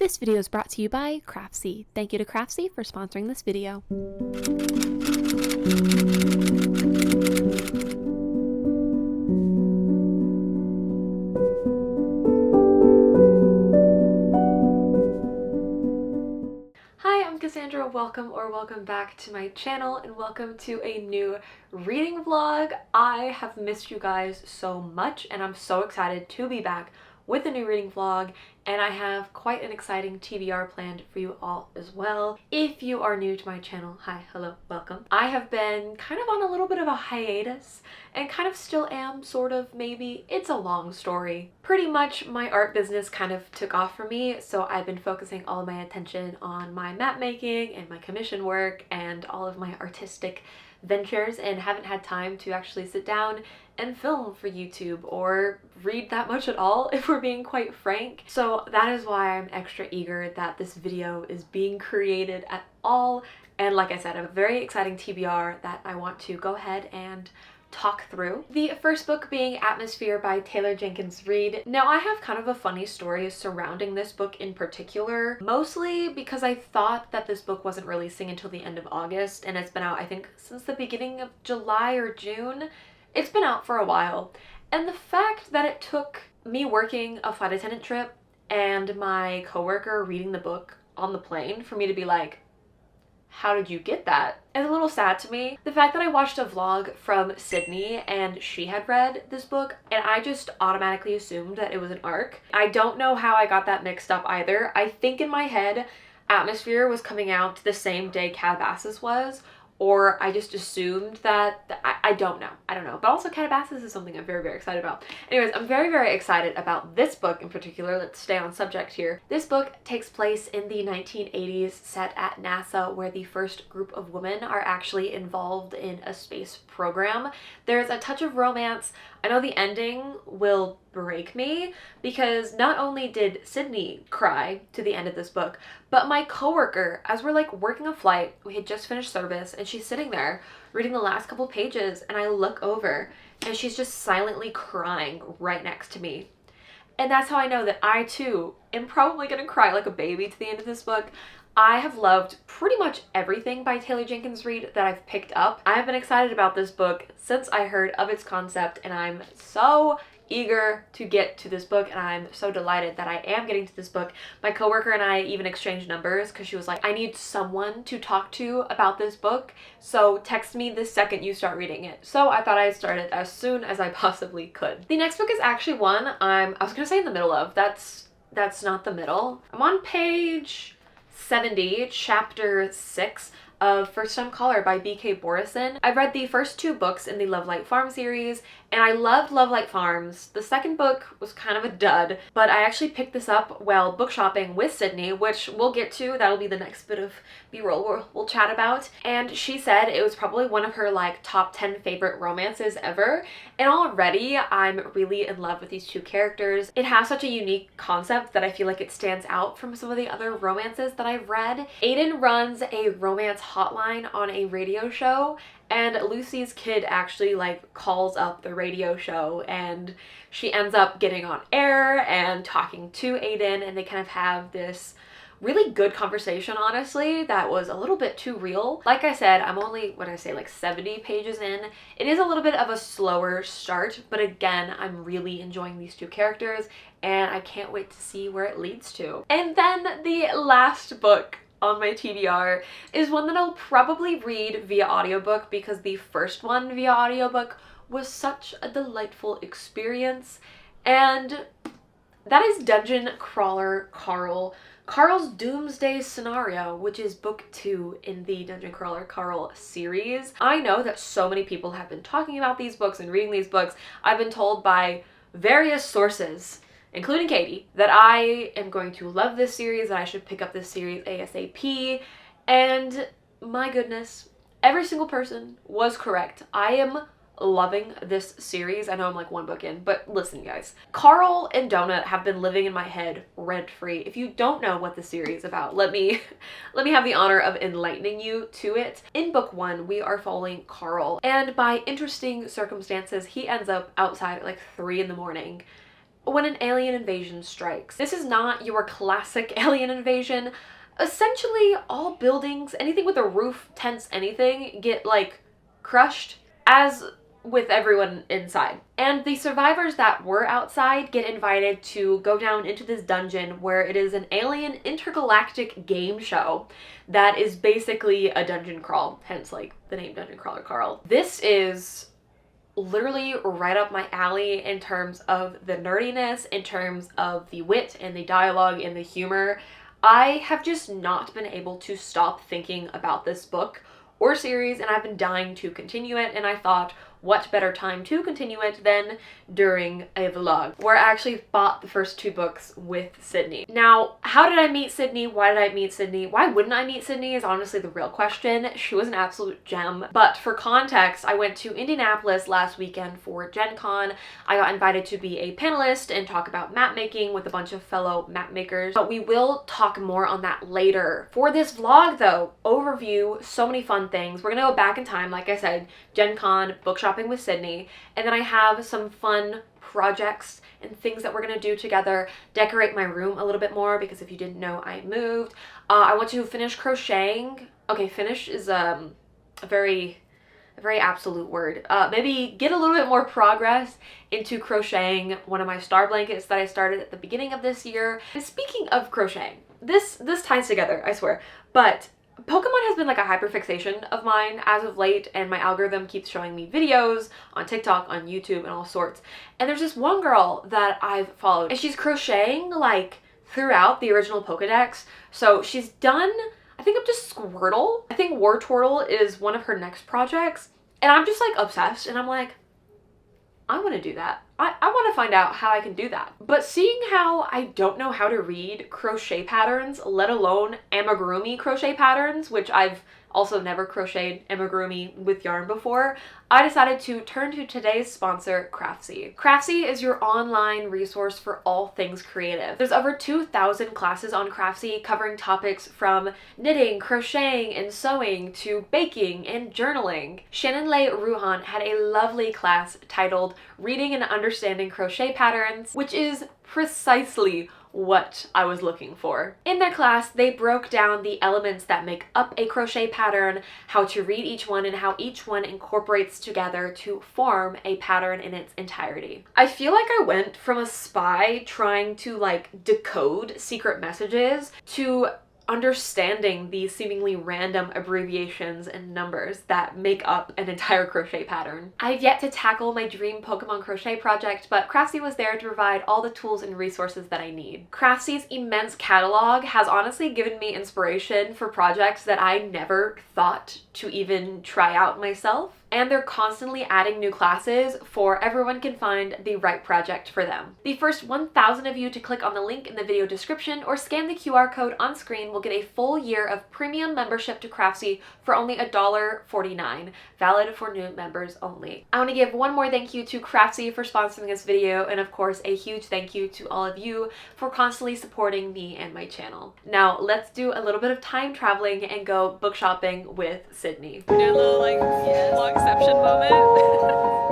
This video is brought to you by Craftsy. Thank you to Craftsy for sponsoring this video. Hi, I'm Cassandra. Welcome back to my channel and welcome to a new reading vlog. I have missed you guys so much and I'm so excited to be back with a new reading vlog, and I have quite an exciting TBR planned for you all as well. If you are new to my channel, hi, hello, welcome. I have been kind of on a little bit of a hiatus and kind of still am, sort of, maybe. It's a long story. Pretty much my art business kind of took off for me, so I've been focusing all of my attention on my map making and my commission work and all of my artistic ventures, and haven't had time to actually sit down and film for YouTube or read that much at all, if we're being quite frank. So that is why I'm extra eager that this video is being created at all. And like I said, a very exciting TBR that I want to go ahead and talk through. The first book being Atmosphere by Taylor Jenkins Reid. Now, I have kind of a funny story surrounding this book in particular, mostly because I thought that this book wasn't releasing until the end of August, and it's been out, I think, since the beginning of July or June. It's been out for a while, and the fact that it took me working a flight attendant trip and my coworker reading the book on the plane for me to be like, how did you get that? It's a little sad to me. The fact that I watched a vlog from Sydney and she had read this book and I just automatically assumed that it was an ARC. I don't know how I got that mixed up either. I think in my head, Atmosphere was coming out the same day Calabasas was, or I just assumed that, I don't know. But also Calabasas is something I'm very, very excited about. Anyways, I'm very, very excited about this book in particular. Let's stay on subject here. This book takes place in the 1980s, set at NASA, where the first group of women are actually involved in a space program. There's a touch of romance. I know the ending will break me because not only did Sydney cry to the end of this book, but my coworker, as we're like working a flight, we had just finished service and she's sitting there reading the last couple pages, and I look over and she's just silently crying right next to me. And that's how I know that I too am probably gonna cry like a baby to the end of this book. I have loved pretty much everything by Taylor Jenkins Reid that I've picked up. I have been excited about this book since I heard of its concept, and I'm so eager to get to this book, and I'm so delighted that I am getting to this book. My coworker and I even exchanged numbers because she was like, I need someone to talk to about this book, so text me the second you start reading it. So I thought I'd start it as soon as I possibly could. The next book is actually one I was gonna say in the middle of. That's not the middle. I'm on page 70, chapter 6 of First Time Caller by B.K. Borison. I've read the first two books in the Love Light Farm series, and I loved Love Light Farms. The second book was kind of a dud, but I actually picked this up while book shopping with Sydney, which we'll get to. That'll be the next bit of B-roll we'll chat about. And she said it was probably one of her like top 10 favorite romances ever, and already I'm really in love with these two characters. It has such a unique concept that I feel like it stands out from some of the other romances that I've read. Aiden runs a romance hotline on a radio show, and Lucy's kid actually like calls up the radio show, and she ends up getting on air and talking to Aiden, and they kind of have this really good conversation, honestly, that was a little bit too real. Like I said, I'm only, what did I say, like 70 pages in. It is a little bit of a slower start, but again, I'm really enjoying these two characters, and I can't wait to see where it leads to. And then the last book on my TBR is one that I'll probably read via audiobook because the first one via audiobook was such a delightful experience, and that is Dungeon Crawler Carl. Carl's Doomsday Scenario, which is book 2 in the Dungeon Crawler Carl series. I know that so many people have been talking about these books and reading these books. I've been told by various sources, including Katie, that I am going to love this series, that I should pick up this series ASAP, and my goodness, every single person was correct. I am loving this series. I know I'm like one book in, but listen, guys. Carl and Donut have been living in my head rent-free. If you don't know what the series is about, let me have the honor of enlightening you to it. In book 1, we are following Carl, and by interesting circumstances, he ends up outside at like 3 in the morning when an alien invasion strikes. This is not your classic alien invasion. Essentially, all buildings, anything with a roof, tents, anything, get, like, crushed, as with everyone inside. And the survivors that were outside get invited to go down into this dungeon where it is an alien intergalactic game show that is basically a dungeon crawl, hence, like, the name Dungeon Crawler Carl. This is literally right up my alley in terms of the nerdiness, in terms of the wit and the dialogue and the humor. I have just not been able to stop thinking about this book or series, and I've been dying to continue it, and I thought, what better time to continue it than during a vlog, where I actually bought the first 2 books with Sydney. Now, how did I meet Sydney? Why did I meet Sydney? Why wouldn't I meet Sydney is honestly the real question. She was an absolute gem. But for context, I went to Indianapolis last weekend for Gen Con. I got invited to be a panelist and talk about map making with a bunch of fellow map makers, but we will talk more on that later. For this vlog though, overview, so many fun things. We're gonna go back in time, like I said, Gen Con, book shopping with Sydney, and then I have some fun projects and things that we're gonna do together, decorate my room a little bit more because if you didn't know, I moved. I want to finish crocheting. Okay, finish is a very absolute word. Maybe get a little bit more progress into crocheting one of my star blankets that I started at the beginning of this year. And speaking of crocheting, this ties together, I swear, but Pokemon has been like a hyperfixation of mine as of late, and my algorithm keeps showing me videos on TikTok, on YouTube, and all sorts. And there's this one girl that I've followed, and she's crocheting like throughout the original Pokedex. So she's done, I think, up to Squirtle. I think Wartortle is one of her next projects. And I'm just like obsessed, and I'm like, I want to do that. I want to find out how I can do that. But seeing how I don't know how to read crochet patterns, let alone amigurumi crochet patterns, which I've also never crocheted amigurumi with yarn before, I decided to turn to today's sponsor, Craftsy. Craftsy is your online resource for all things creative. There's over 2,000 classes on Craftsy covering topics from knitting, crocheting, and sewing to baking and journaling. Shannon Leigh Ruhan had a lovely class titled Reading and Understanding Crochet Patterns, which is precisely what I was looking for. In their class, they broke down the elements that make up a crochet pattern, how to read each one, and how each one incorporates together to form a pattern in its entirety. I feel like I went from a spy trying to like decode secret messages to understanding the seemingly random abbreviations and numbers that make up an entire crochet pattern. I've yet to tackle my dream Pokemon crochet project, but Craftsy was there to provide all the tools and resources that I need. Craftsy's immense catalog has honestly given me inspiration for projects that I never thought to even try out myself. And they're constantly adding new classes for everyone can find the right project for them. The first 1,000 of you to click on the link in the video description or scan the QR code on screen will get a full year of premium membership to Craftsy for only $1.49, valid for new members only. I want to give one more thank you to Craftsy for sponsoring this video, and of course a huge thank you to all of you for constantly supporting me and my channel. Now let's do a little bit of time traveling and go book shopping with Sydney. Do a little like vlogception moment.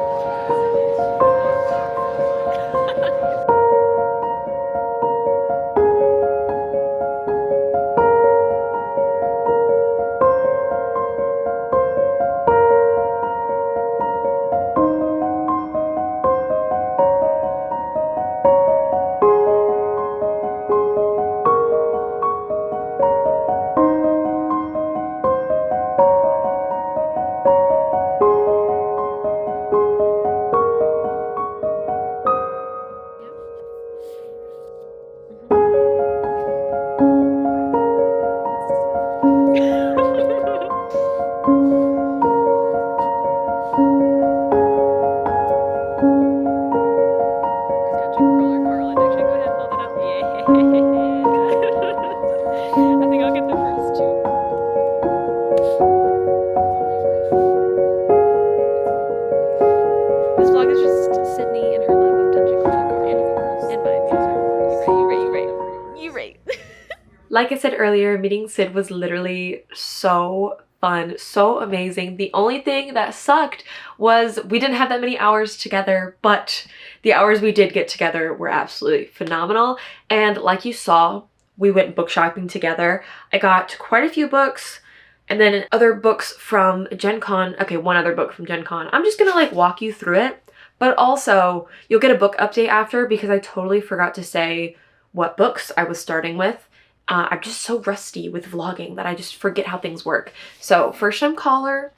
Like I said earlier, meeting Sid was literally so fun, so amazing. The only thing that sucked was we didn't have that many hours together, but the hours we did get together were absolutely phenomenal. And like you saw, we went book shopping together. I got quite a few books, and then other books from Gen Con. Okay, one other book from Gen Con. I'm just gonna like walk you through it, but also you'll get a book update after because I totally forgot to say what books I was starting with. I'm just so rusty with vlogging that I just forget how things work. So First Time Caller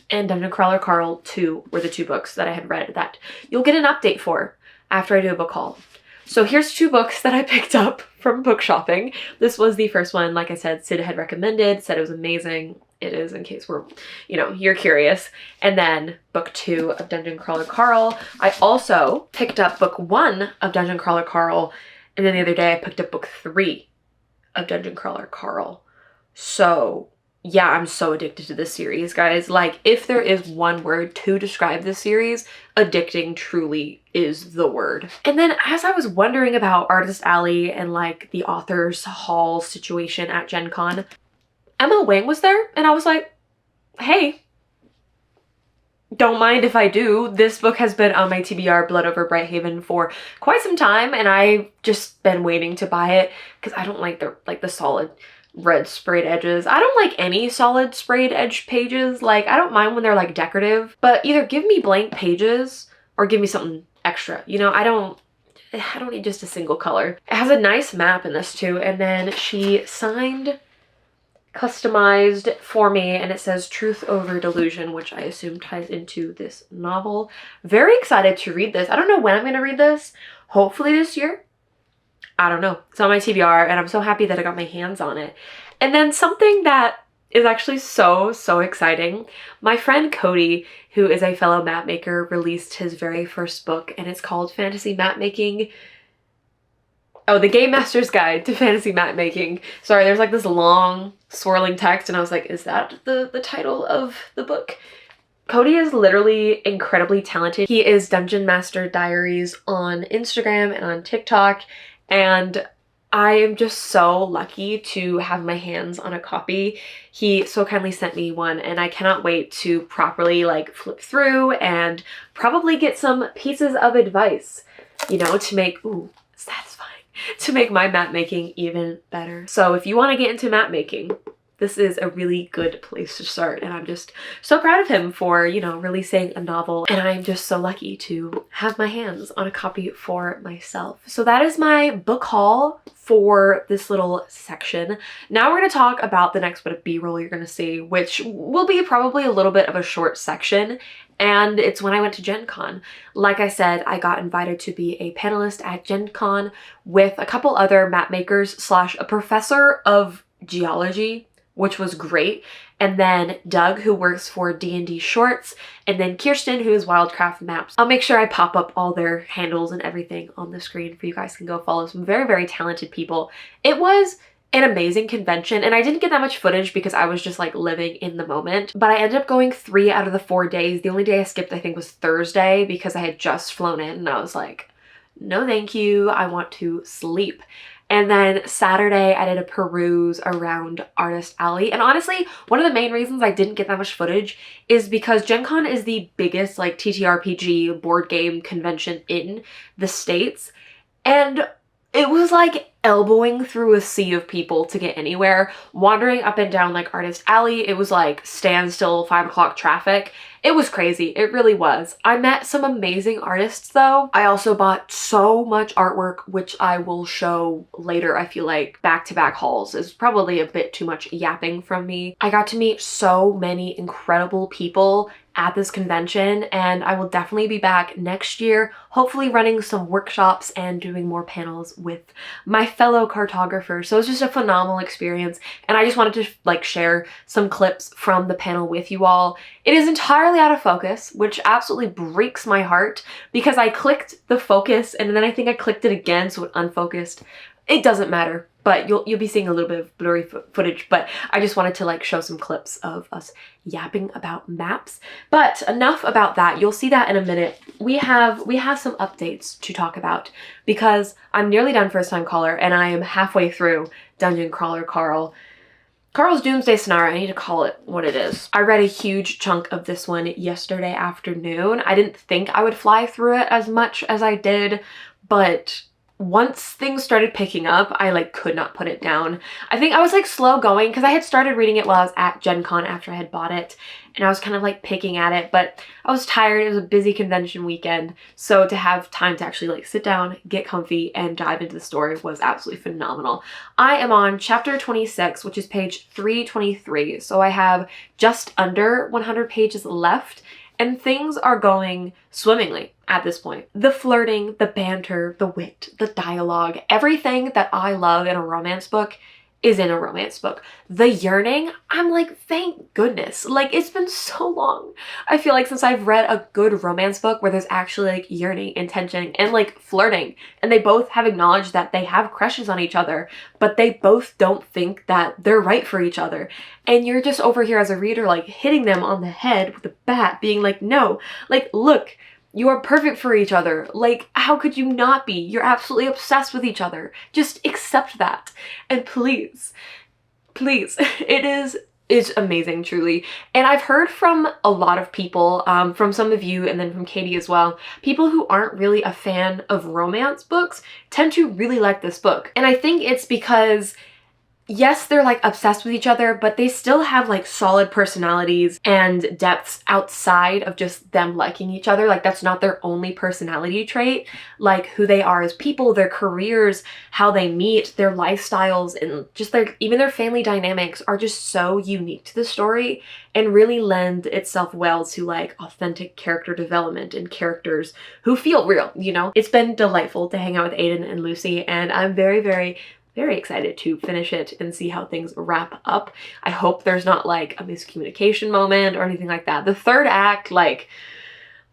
and Dungeon Crawler Carl 2 were the two books that I had read that you'll get an update for after I do a book haul. So here's two books that I picked up from book shopping. This was the first one, like I said, Sid had recommended, said it was amazing. It is, in case we're, you're curious. And then book 2 of Dungeon Crawler Carl. I also picked up book 1 of Dungeon Crawler Carl, and then the other day I picked up book 3 of Dungeon Crawler Carl. So yeah, I'm so addicted to this series, guys. Like, if there is one word to describe this series, addicting truly is the word. And then as I was wondering about Artist Alley and like the author's hall situation at Gen Con, Emma Wang was there and I was like, hey, don't mind if I do. This book has been on my TBR Blood Over Brighthaven for quite some time, and I've just been waiting to buy it because I don't like the solid red sprayed edges. I don't like any solid sprayed edge pages. Like, I don't mind when they're like decorative, but either give me blank pages or give me something extra. I don't need just a single color. It has a nice map in this too, and then she signed, customized for me, and it says Truth Over Delusion, which I assume ties into this novel. Very excited to read this. I don't know when I'm going to read this. Hopefully this year. I don't know. It's on my TBR and I'm so happy that I got my hands on it. And then something that is actually so exciting. My friend Cody, who is a fellow map maker, released his very first book, and it's called Fantasy Mapmaking. Oh, the Game Master's Guide to Fantasy Mapmaking. Sorry, there's like this long swirling text and I was like, is that the title of the book? Cody is literally incredibly talented. He is Dungeon Master Diaries on Instagram and on TikTok, and I am just so lucky to have my hands on a copy. He so kindly sent me one, and I cannot wait to properly like flip through and probably get some pieces of advice, to make, satisfying, to make my map making even better. So if you want to get into map making, this is a really good place to start, and I'm just so proud of him for, releasing a novel, and I'm just so lucky to have my hands on a copy for myself. So that is my book haul for this little section. Now we're going to talk about the next bit of B-roll you're going to see, which will be probably a little bit of a short section, and it's when I went to Gen Con. Like I said, I got invited to be a panelist at Gen Con with a couple other map makers / a professor of geology, which was great, and then Doug, who works for D&D Shorts, and then Kirsten, who is Wildcraft Maps. I'll make sure I pop up all their handles and everything on the screen for you guys to go follow some very talented people. It was an amazing convention, and I didn't get that much footage because I was just like living in the moment, but I ended up going 3 out of the 4 days. The only day I skipped, I think, was Thursday because I had just flown in and I was like, no thank you, I want to sleep. And then Saturday, I did a peruse around Artist Alley. And honestly, one of the main reasons I didn't get that much footage is because Gen Con is the biggest like TTRPG board game convention in the States. And it was like elbowing through a sea of people to get anywhere. Wandering up and down like Artist Alley, it was like standstill 5 o'clock traffic. It was crazy. It really was. I met some amazing artists though. I also bought so much artwork, which I will show later. I feel like back-to-back hauls is probably a bit too much yapping from me. I got to meet so many incredible people at this convention, and I will definitely be back next year, hopefully running some workshops and doing more panels with my fellow cartographers. So it's just a phenomenal experience, and I just wanted to like share some clips from the panel with you all. It is entirely out of focus, which absolutely breaks my heart because I clicked the focus and then I think I clicked it again so it unfocused. It doesn't matter, but you'll be seeing a little bit of blurry footage, but I just wanted to like show some clips of us yapping about maps. But enough about that. You'll see that in a minute. We have some updates to talk about because I'm nearly done First Time Caller and I am halfway through Dungeon Crawler Carl. Carl's Doomsday Scenario, I need to call it what it is. I read a huge chunk of this one yesterday afternoon. I didn't think I would fly through it as much as I did, but once things started picking up, I like could not put it down. I think I was like slow going because I had started reading it while I was at Gen Con after I had bought it, and I was kind of like picking at it, but I was tired. It was a busy convention weekend, so to have time to actually like sit down, get comfy, and dive into the story was absolutely phenomenal. I am on chapter 26, which is page 323, so I have just under 100 pages left, and things are going swimmingly at this point. The flirting, the banter, the wit, the dialogue, everything that I love in a romance book is in a romance book. The yearning, I'm like, thank goodness. Like, it's been so long, I feel like, since I've read a good romance book where there's actually like yearning and tension and like flirting, and they both have acknowledged that they have crushes on each other, but they both don't think that they're right for each other. And you're just over here as a reader like hitting them on the head with a bat, being like, no, like, look, you are perfect for each other. Like, how could you not be? You're absolutely obsessed with each other. Just accept that. And please, please, it's amazing, truly. And I've heard from a lot of people, from some of you and then from Katie as well, people who aren't really a fan of romance books tend to really like this book. And I think it's because yes, they're like obsessed with each other, but they still have like solid personalities and depths outside of just them liking each other. Like that's not their only personality trait. Like who they are as people, their careers, how they meet, their lifestyles, and just even their family dynamics are just so unique to the story and really lend itself well to like authentic character development and characters who feel real, you know? It's been delightful to hang out with Aiden and Lucy, and I'm very, very excited to finish it and see how things wrap up. I hope there's not like a miscommunication moment or anything like that. The third act like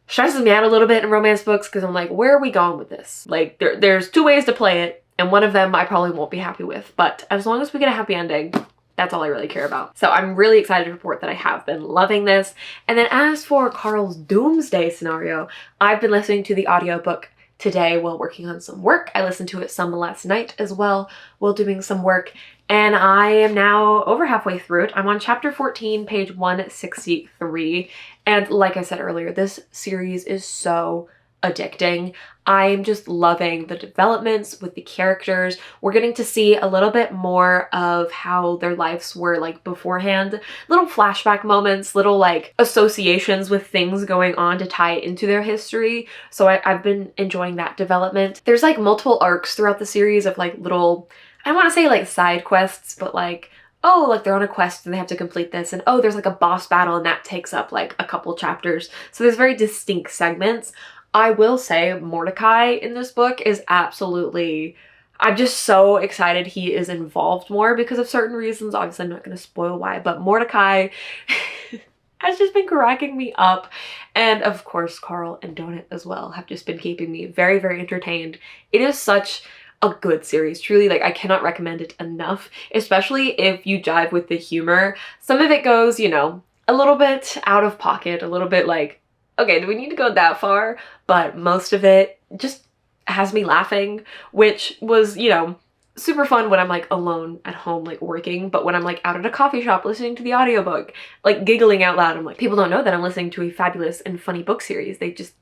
stresses me out a little bit in romance books because I'm like, where are we going with this? Like there's two ways to play it, and one of them I probably won't be happy with, but as long as we get a happy ending, that's all I really care about. So I'm really excited to report that I have been loving this. And then as for Carl's Doomsday Scenario, I've been listening to the audiobook today while working on some work. I listened to it some last night as well while doing some work, and I am now over halfway through it. I'm on chapter 14, page 163, and like I said earlier, this series is so addicting. I'm just loving the developments with the characters. We're getting to see a little bit more of how their lives were like beforehand, little flashback moments, little like associations with things going on to tie it into their history. So I've been enjoying that development. There's like multiple arcs throughout the series of like little, I don't want to say like side quests, but like, oh, like they're on a quest and they have to complete this, and oh, there's like a boss battle and that takes up like a couple chapters. So there's very distinct segments. I will say Mordecai in this book is absolutely, I'm just so excited he is involved more because of certain reasons. Obviously, I'm not going to spoil why, but Mordecai has just been cracking me up. And of course, Carl and Donut as well have just been keeping me very, very entertained. It is such a good series, truly. Like, I cannot recommend it enough, especially if you jive with the humor. Some of it goes, you know, a little bit out of pocket, a little bit like, okay, do we need to go that far? But most of it just has me laughing, which was, you know, super fun when I'm like alone at home, like working. But when I'm like out at a coffee shop listening to the audiobook, like giggling out loud, I'm like, people don't know that I'm listening to a fabulous and funny book series. They just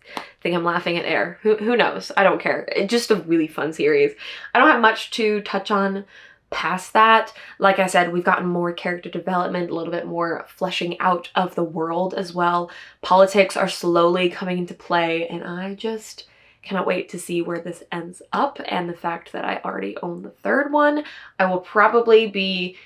think I'm laughing at air. Who knows? I don't care. It's just a really fun series. I don't have much to touch on past that. Like I said, we've gotten more character development, a little bit more fleshing out of the world as well. Politics are slowly coming into play, and I just cannot wait to see where this ends up. And the fact that I already own the third one, I will probably be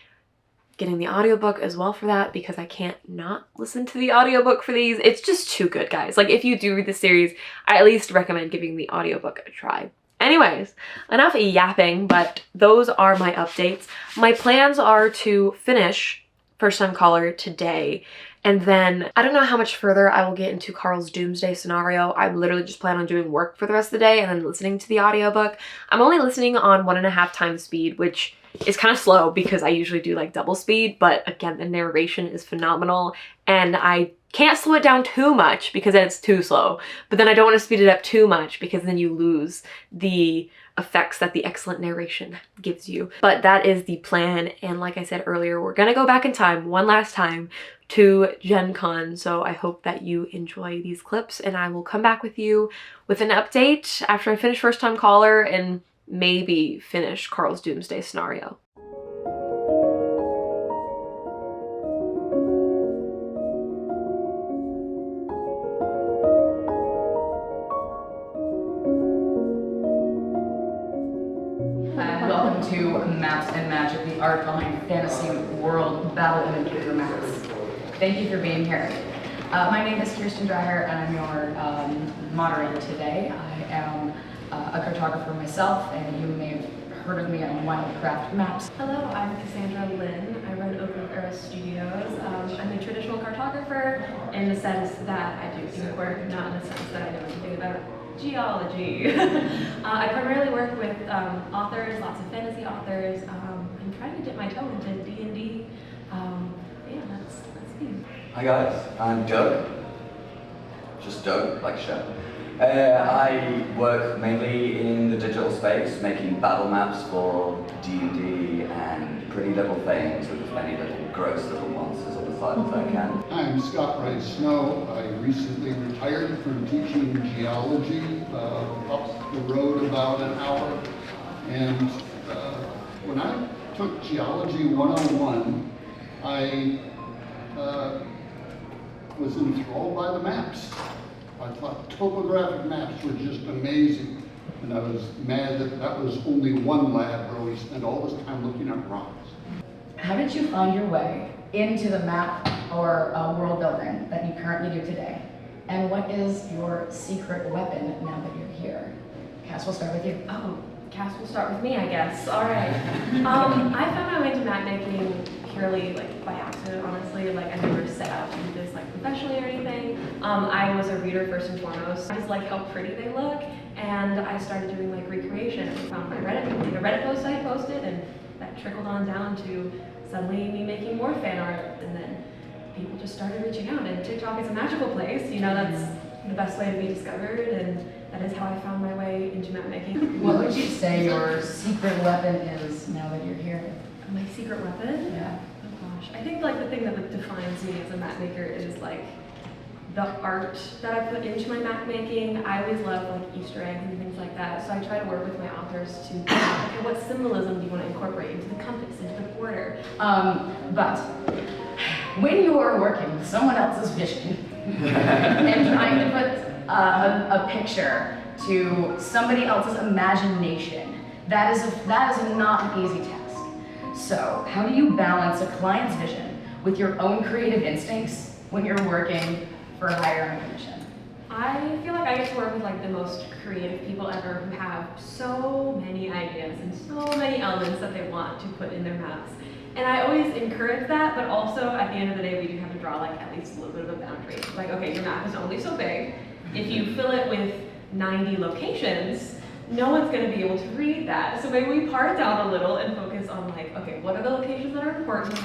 getting the audiobook as well for that because I can't not listen to the audiobook for these. It's just too good, guys. Like, if you do read the series, I at least recommend giving the audiobook a try. Anyways, enough yapping, but those are my updates. My plans are to finish First Time Caller today, and then I don't know how much further I will get into Carl's Doomsday Scenario. I literally just plan on doing work for the rest of the day and then listening to the audiobook. I'm only listening on 1.5 times speed, which is kind of slow because I usually do like double speed, but again, the narration is phenomenal, and I can't slow it down too much because then it's too slow, but then I don't want to speed it up too much because then you lose the effects that the excellent narration gives you. But that is the plan, and like I said earlier, we're gonna go back in time one last time to Gen Con, so I hope that you enjoy these clips, and I will come back with you with an update after I finish First Time Caller and maybe finish Carl's Doomsday Scenario. Welcome to Maps and Magic, the art behind fantasy world battle image maps. Thank you for being here. My name is Kirsten Dreyer, and I'm your moderator today. I am a cartographer myself, and you may have heard of me on Wildcraft Maps. Hello, I'm Cassandra Lynn. I run Open Era Studios. I'm a traditional cartographer in the sense that I do ink work, not in the sense that I know anything about geology. I primarily work with authors, lots of fantasy authors. I'm trying to dip my toe into D&D. Yeah, that's me. Hi guys, I'm Doug. Just Doug, like Chef. I work mainly in the digital space, making battle maps for D&D and pretty little things with as many little gross little monsters on the side as I can. I'm Scott Rice Snow. I recently retired from teaching geology up the road about an hour. And when I took Geology 101, I was enthralled by the maps. I thought topographic maps were just amazing. And I was mad that that was only one lab where we spent all this time looking at rocks. How did you find your way into the map or world building that you currently do today? And what is your secret weapon now that you're here? Cass, we'll start with you. Oh, Cass will start with me, I guess. All right. I found my way into mapmaking purely by accident, honestly. I never set out to do this professionally or anything. I was a reader first and foremost. I just like how pretty they look, and I started doing recreation. I found my Reddit post I posted, and that trickled on down to suddenly me making more fan art, and then people just started reaching out. And TikTok is a magical place. That's the best way to be discovered, and that is how I found my way into mapmaking. What would you say your secret weapon is now that you're here? My secret weapon? Yeah. Oh gosh, I think the thing that defines me as a map maker is the art that I put into my map making. I always love Easter eggs and things like that, so I try to work with my authors to okay, what symbolism do you want to incorporate into the compass, into the border? But when you are working with someone else's vision and trying to put a picture to somebody else's imagination, that is not an easy task. So how do you balance a client's vision with your own creative instincts when you're working for a hire and commission? I feel like I get to work with the most creative people ever who have so many ideas and so many elements that they want to put in their maps. And I always encourage that, but also at the end of the day, we do have to draw at least a little bit of a boundary. Okay, your map is only so big. If you fill it with 90 locations, no one's going to be able to read that. So maybe we part down a little and focus on okay, what are the locations that are important?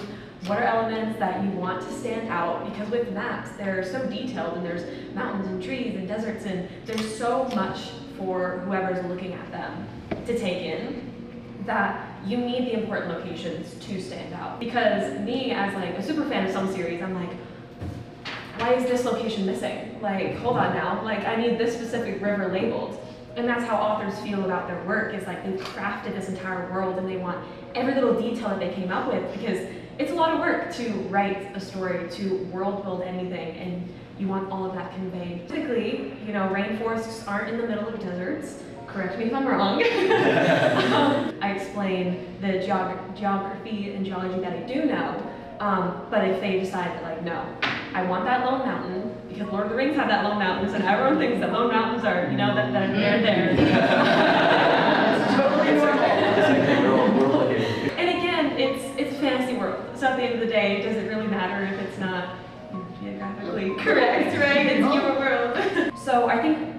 What are elements that you want to stand out? Because with maps, they're so detailed, and there's mountains and trees and deserts, and there's so much for whoever's looking at them to take in that you need the important locations to stand out. Because me, as a super fan of some series, I'm why is this location missing? Hold on now, I need this specific river labeled. And that's how authors feel about their work, is they've crafted this entire world and they want every little detail that they came up with, because it's a lot of work to write a story, to world build anything, and you want all of that conveyed. Typically, rainforests aren't in the middle of deserts. Correct me if I'm wrong. I explain the geography and geology that I do know, but if they decide that no, I want that lone mountain, because Lord of the Rings have that lone mountains, and everyone thinks that lone mountains are, that they're there. It's totally normal. And again, it's a fantasy world. So at the end of the day, does it really matter if it's not geographically correct, right? It's your world. So I think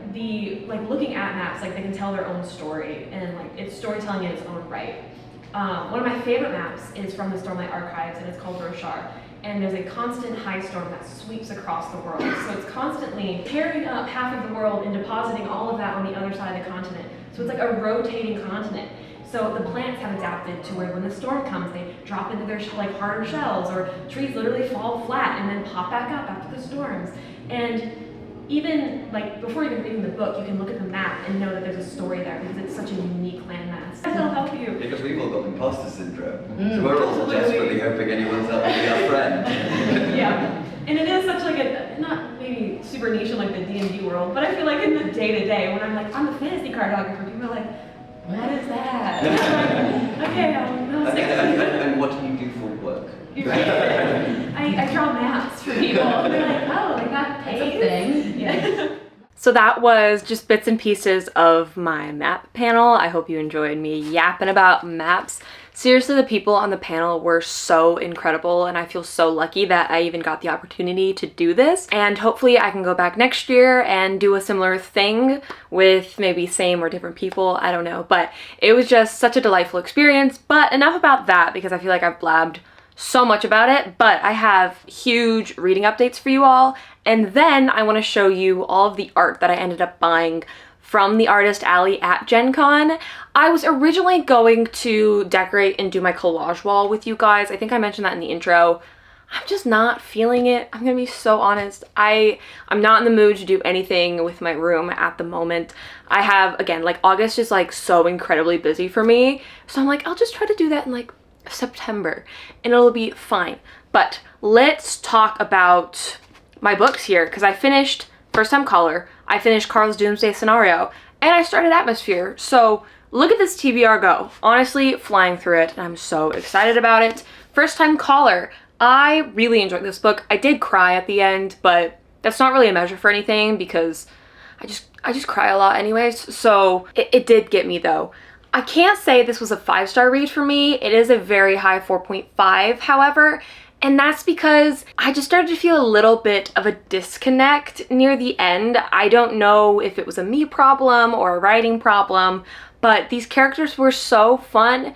looking at maps, they can tell their own story, and it's storytelling in its own right. One of my favorite maps is from the Stormlight Archives, and it's called Roshar. And there's a constant high storm that sweeps across the world. So it's constantly tearing up half of the world and depositing all of that on the other side of the continent. So it's like a rotating continent. So the plants have adapted to where when the storm comes, they drop into their like harder shells, or trees literally fall flat and then pop back up after the storms. And even like before even reading the book, you can look at the map and know that there's a story there because it's such a unique landmass. It'll help you. Because we've all got imposter syndrome, so we're all desperately hoping anyone's out to be our friend. Yeah, and it is such like a, not maybe super niche in like the D&D world, but I feel like in the day-to-day, when I'm like, I'm a fantasy cartographer, people are like, what is that? Okay, no, And what do you do for work? I draw maps for people. And they're like, oh, like that pays? Thing. Yeah. So that was just bits and pieces of my map panel. I hope you enjoyed me yapping about maps. Seriously, the people on the panel were so incredible, and I feel so lucky that I even got the opportunity to do this. And hopefully I can go back next year and do a similar thing with maybe same or different people, I don't know. But it was just such a delightful experience. But enough about that, because I feel like I've blabbed so much about it. But I have huge reading updates for you all, and then I want to show you all of the art that I ended up buying from the artist alley at Gen Con. I was originally going to decorate and do my collage wall with you guys. I think I mentioned that in the intro. I'm just not feeling it. I'm gonna be so honest. I'm not in the mood to do anything with my room at the moment. I have, again, like August is like so incredibly busy for me. So I'm like, I'll just try to do that in like September and it'll be fine. But let's talk about my books here, because I finished First Time Caller, I finished Carl's Doomsday Scenario, and I started Atmosphere. So look at this TBR go. Honestly, flying through it, and I'm so excited about it. First Time Caller, I really enjoyed this book. I did cry at the end, but that's not really a measure for anything because I just cry a lot anyways. So it did get me though. I can't say this was a 5-star read for me. It is a very high 4.5, however. And that's because I just started to feel a little bit of a disconnect near the end. I don't know if it was a me problem or a writing problem, but these characters were so fun.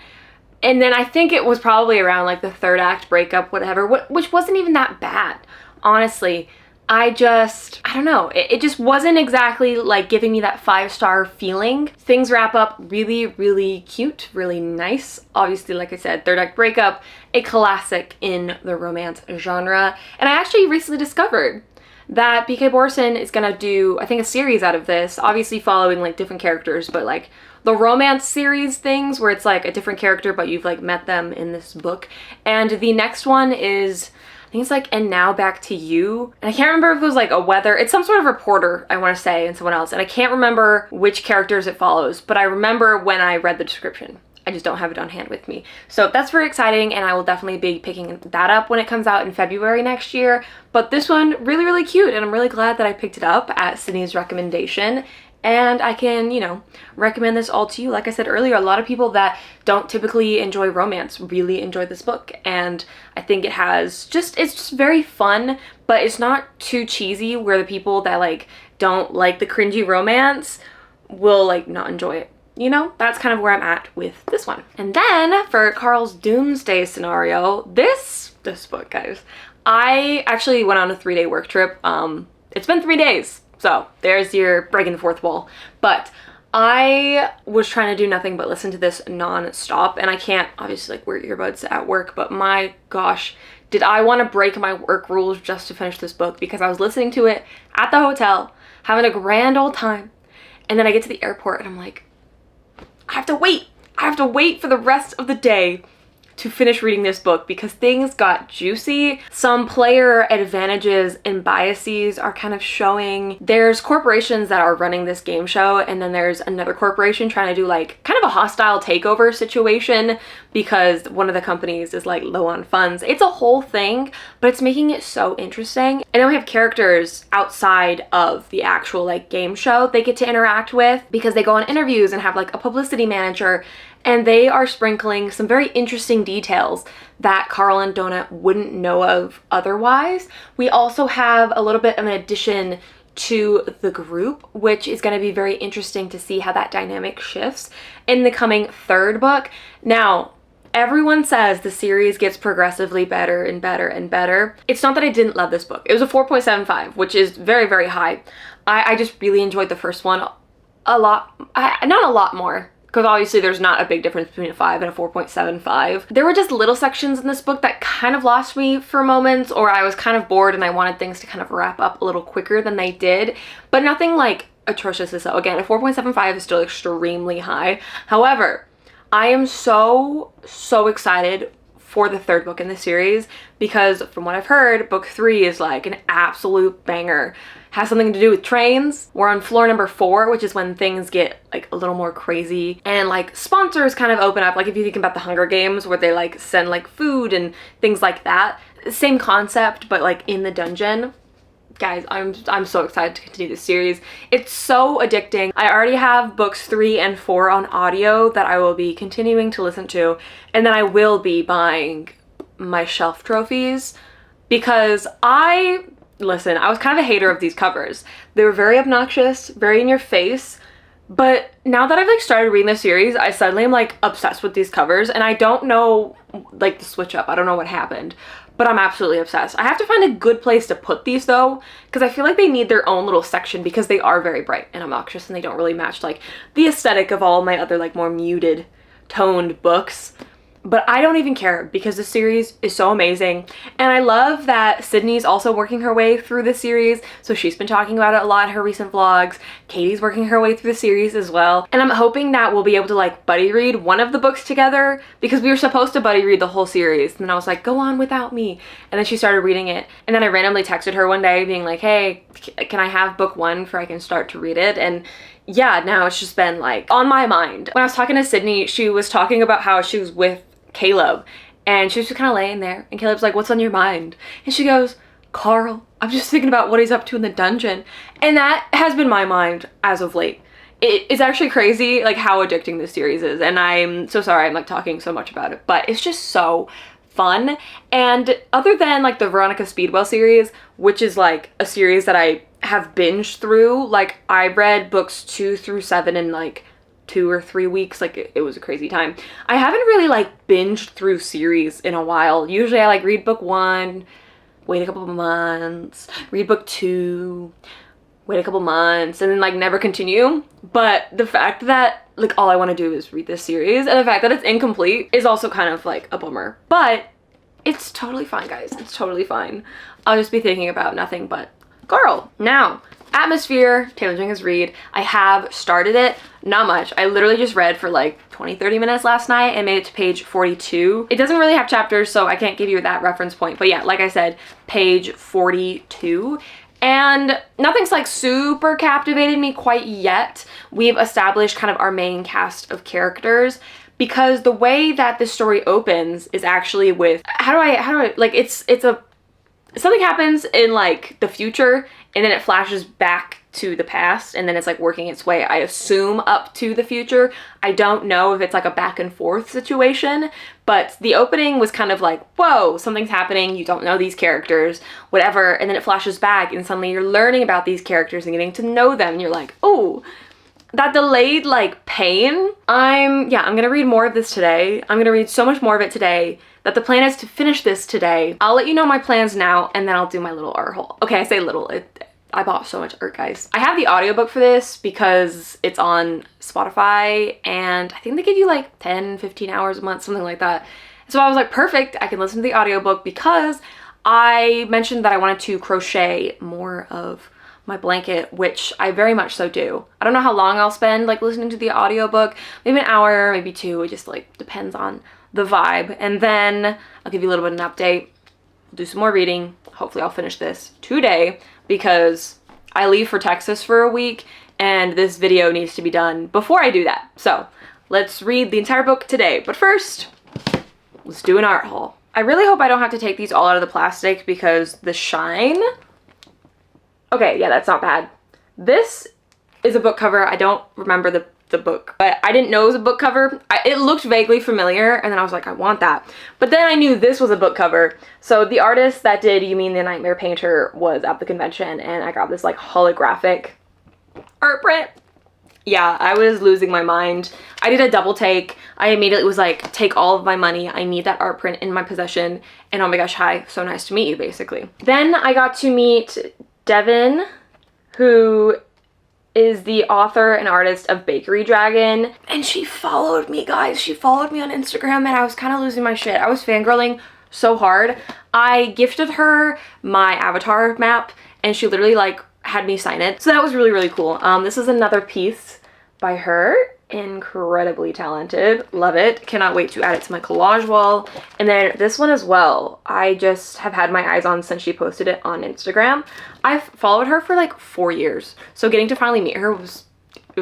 And then I think it was probably around like the 3rd act breakup, whatever, which wasn't even that bad, honestly. I don't know, it just wasn't exactly like giving me that 5-star feeling. Things wrap up really, really cute, really nice. Obviously, like I said, 3rd act breakup, a classic in the romance genre. And I actually recently discovered that BK Borson is gonna do, I think, a series out of this, obviously following like different characters, but like the romance series things where it's like a different character, but you've like met them in this book. And the next one is, I think it's like And Now Back to You. And I can't remember if it was like a weather, it's some sort of reporter, I want to say, and someone else. And I can't remember which characters it follows, but I remember when I read the description. I just don't have it on hand with me. So that's very exciting, and I will definitely be picking that up when it comes out in February next year. But this one, really, really cute, and I'm really glad that I picked it up at Sydney's recommendation. And I can, you know, recommend this all to you. Like I said earlier, a lot of people that don't typically enjoy romance really enjoy this book. And I think it has it's just very fun, but it's not too cheesy where the people that like don't like the cringy romance will like not enjoy it. You know, that's kind of where I'm at with this one. And then for Carl's Doomsday Scenario, this book, guys, I actually went on a 3-day work trip. It's been 3 days. So there's your breaking the fourth wall. But I was trying to do nothing but listen to this non-stop, and I can't obviously like wear earbuds at work, but my gosh, did I want to break my work rules just to finish this book, because I was listening to it at the hotel, having a grand old time, and then I get to the airport and I'm like, I have to wait for the rest of the day to finish reading this book because things got juicy. Some player advantages and biases are kind of showing. There's corporations that are running this game show, and then there's another corporation trying to do like kind of a hostile takeover situation because one of the companies is like low on funds. It's a whole thing, but it's making it so interesting. And then we have characters outside of the actual like game show they get to interact with because they go on interviews and have like a publicity manager, and they are sprinkling some very interesting details that Carl and Donut wouldn't know of otherwise. We also have a little bit of an addition to the group, which is going to be very interesting to see how that dynamic shifts in the coming 3rd book. Now, everyone says the series gets progressively better and better and better. It's not that I didn't love this book. It was a 4.75, which is very, very high. I just really enjoyed the first one. a lot, not a lot more, because obviously there's not a big difference between a 5 and a 4.75. There were just little sections in this book that kind of lost me for moments, or I was kind of bored and I wanted things to kind of wrap up a little quicker than they did, but nothing like atrocious as so. Again, a 4.75 is still extremely high. However, I am so excited for the third book in the series, because from what I've heard, book 3 is like an absolute banger. Has something to do with trains. We're on floor number 4, which is when things get like a little more crazy and like sponsors kind of open up. Like if you think about the Hunger Games, where they like send like food and things like that. Same concept, but like in the dungeon. Guys, I'm so excited to continue this series. It's so addicting. I already have books 3 and 4 on audio that I will be continuing to listen to, and then I will be buying my shelf trophies, because listen, I was kind of a hater of these covers. They were very obnoxious, very in your face, but now that I've like started reading the series, I suddenly am like obsessed with these covers, and I don't know like the switch up. I don't know what happened, but I'm absolutely obsessed. I have to find a good place to put these though, because I feel like they need their own little section, because they are very bright and obnoxious and they don't really match like the aesthetic of all my other like more muted toned books. But I don't even care, because the series is so amazing. And I love that Sydney's also working her way through the series. So she's been talking about it a lot in her recent vlogs. Katie's working her way through the series as well. And I'm hoping that we'll be able to like buddy read one of the books together, because we were supposed to buddy read the whole series. And then I was like, go on without me. And then she started reading it. And then I randomly texted her one day being like, hey, can I have book 1 for I can start to read it? And yeah, now it's just been like on my mind. When I was talking to Sydney, she was talking about how she was with Caleb, and she was just kind of laying there, and Caleb's like, what's on your mind? And she goes, Carl, I'm just thinking about what he's up to in the dungeon. And that has been my mind as of late. It's actually crazy like how addicting this series is, and I'm so sorry I'm like talking so much about it, but it's just so fun. And other than like the Veronica Speedwell series, which is like a series that I have binged through, like I read books 2 through 7 in like 2 or 3 weeks. Like it was a crazy time. I haven't really like binged through series in a while. Usually I like read book 1, wait a couple of months, read book 2, wait a couple months, and then like never continue. But the fact that like all I want to do is read this series, and the fact that it's incomplete is also kind of like a bummer. But it's totally fine, guys. It's totally fine. I'll just be thinking about nothing but Carl. Now, Atmosphere, Taylor Jenkins Reid. I have started it, not much. I literally just read for like 20-30 minutes last night and made it to page 42. It doesn't really have chapters, so I can't give you that reference point. But yeah, like I said, page 42. And nothing's like super captivated me quite yet. We've established kind of our main cast of characters, because the way that this story opens is actually with, how do I like, it's something happens in like the future, and then it flashes back to the past, and then it's like working its way, I assume, up to the future. I don't know if it's like a back and forth situation, but the opening was kind of like, whoa, something's happening, you don't know these characters, whatever, and then it flashes back and suddenly you're learning about these characters and getting to know them, and you're like, oh, that delayed like pain. I'm gonna read more of this today. I'm gonna read so much more of it today that the plan is to finish this today. I'll let you know my plans now, and then I'll do my little art haul. Okay, I say little, I bought so much art, guys. I have the audiobook for this because it's on Spotify, and I think they give you like 10-15 hours a month, something like that. So I was like, perfect, I can listen to the audiobook, because I mentioned that I wanted to crochet more of my blanket, which I very much so do. I don't know how long I'll spend like listening to the audiobook, maybe an hour, maybe 2, it just like depends on the vibe. And then I'll give you a little bit of an update, do some more reading. Hopefully I'll finish this today, because I leave for Texas for a week and this video needs to be done before I do that. So let's read the entire book today. But first, let's do an art haul. I really hope I don't have to take these all out of the plastic, because the shine. Okay, yeah, that's not bad. This is a book cover. I don't remember the book, but I didn't know it was a book cover. It looked vaguely familiar, and then I was like, I want that. But then I knew this was a book cover. So the artist that did You Mean the Nightmare Painter was at the convention, and I got this like holographic art print. Yeah, I was losing my mind. I did a double take. I immediately was like, take all of my money. I need that art print in my possession. And oh my gosh, hi, so nice to meet you, basically. Then I got to meet Devin, who is the author and artist of Bakery Dragon, and she followed me, guys. She followed me on Instagram, and I was kind of losing my shit. I was fangirling so hard. I gifted her my avatar map, and she literally like had me sign it. So that was really, really cool. This is another piece by her. Incredibly talented. Love it. Cannot wait to add it to my collage wall. And then this one as well, I just have had my eyes on since she posted it on Instagram. I've followed her for like 4 years, so getting to finally meet her was